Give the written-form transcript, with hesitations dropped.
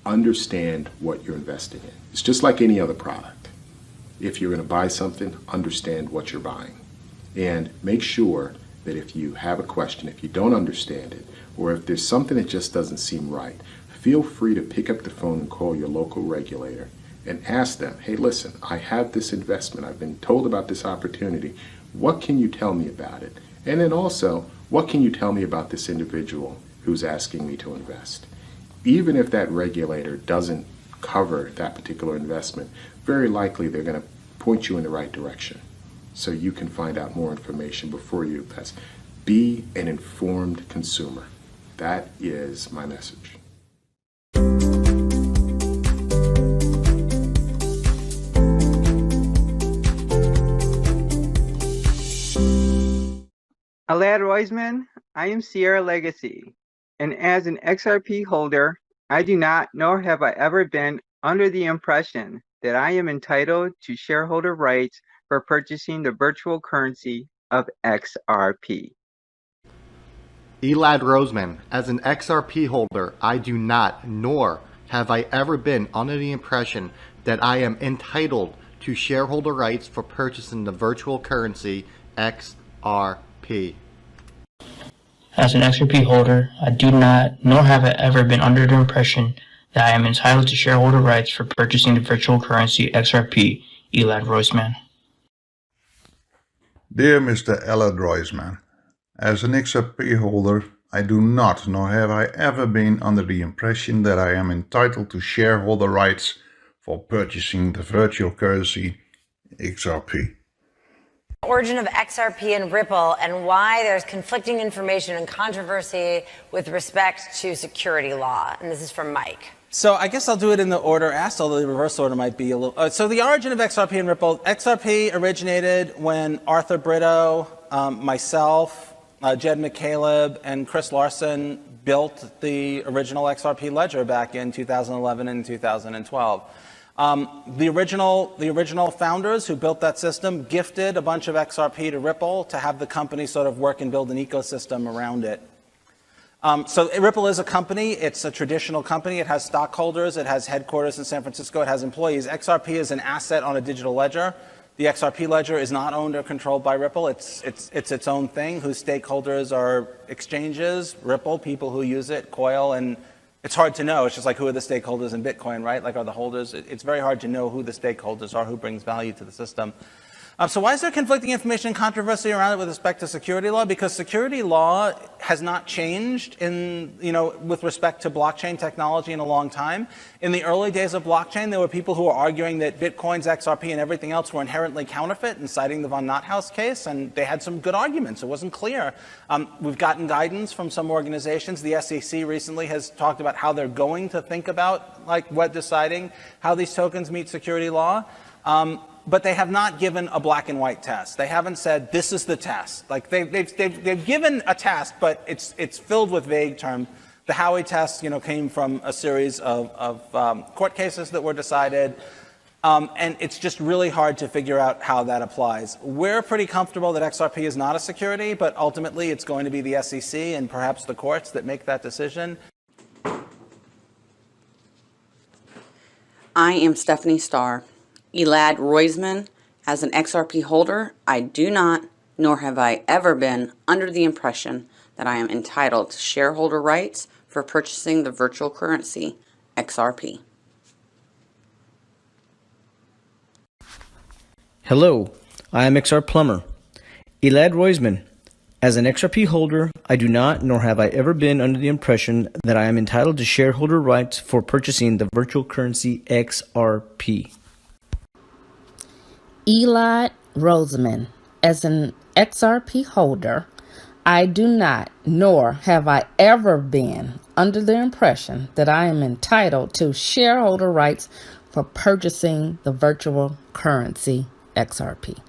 Understand what you're investing in. It's just like any other product. If you're going to buy something, understand what you're buying. And make sure that if you have a question, if you don't understand it, or if there's something that just doesn't seem right, feel free to pick up the phone and call your local regulator and ask them, hey, listen, I have this investment. I've been told about this opportunity. What can you tell me about it? And then also, what can you tell me about this individual who's asking me to invest? Even if that regulator doesn't cover that particular investment, very likely they're going to point you in the right direction so you can find out more information before you invest. Be an informed consumer. That is my message. Elad Roisman, I am Sierra Legacy, and as an XRP holder, I do not nor have I ever been under the impression that I am entitled to shareholder rights for purchasing the virtual currency of XRP. Elad Roisman, as an XRP holder, I do not nor have I ever been under the impression that I am entitled to shareholder rights for purchasing the virtual currency XRP. As an XRP holder, I do not, nor have I ever been under the impression that I am entitled to shareholder rights for purchasing the virtual currency XRP. Elad Roisman. Dear Mr. Elad Roisman, as an XRP holder, I do not, nor have I ever been under the impression that I am entitled to shareholder rights for purchasing the virtual currency XRP. Origin of XRP and Ripple and why there's conflicting information and controversy with respect to security law. And this is from Mike. So I guess I'll do it in the order asked, although the reverse order might be a little... so the origin of XRP and Ripple. XRP originated when Arthur Brito, myself, Jed McCaleb, and Chris Larson built the original XRP ledger back in 2011 and 2012. The original founders who built that system gifted a bunch of XRP to Ripple to have the company sort of work and build an ecosystem around it. So Ripple is a company. It's a traditional company. It has stockholders. It has headquarters in San Francisco. It has employees. XRP is an asset on a digital ledger. The XRP ledger is not owned or controlled by Ripple. It's its own thing, whose stakeholders are exchanges, Ripple, people who use it, Coil, and it's hard to know. It's just like, who are the stakeholders in Bitcoin, right? Like, are the holders? It's very hard to know who the stakeholders are, who brings value to the system. So why is there conflicting information and controversy around it with respect to security law? Because security law has not changed with respect to blockchain technology in a long time. In the early days of blockchain, there were people who were arguing that Bitcoin's XRP and everything else were inherently counterfeit and citing the von Nothaus case, and they had some good arguments. It wasn't clear. We've gotten guidance from some organizations. The SEC recently has talked about how they're going to think about deciding how these tokens meet security law. But they have not given a black and white test. They haven't said, this is the test. Like, they've given a test, but it's filled with vague terms. The Howey test, came from a series of court cases that were decided. And it's just really hard to figure out how that applies. We're pretty comfortable that XRP is not a security, but ultimately it's going to be the SEC and perhaps the courts that make that decision. I am Stephanie Starr. Elad Roisman, as an XRP holder, I do not, nor have I ever been, under the impression that I am entitled to shareholder rights for purchasing the virtual currency XRP. Hello, I am XR Plumber. Elad Roisman, as an XRP holder, I do not, nor have I ever been under the impression that I am entitled to shareholder rights for purchasing the virtual currency XRP. Elad Roisman, as an XRP holder, I do not, nor have I ever been under the impression that I am entitled to shareholder rights for purchasing the virtual currency XRP.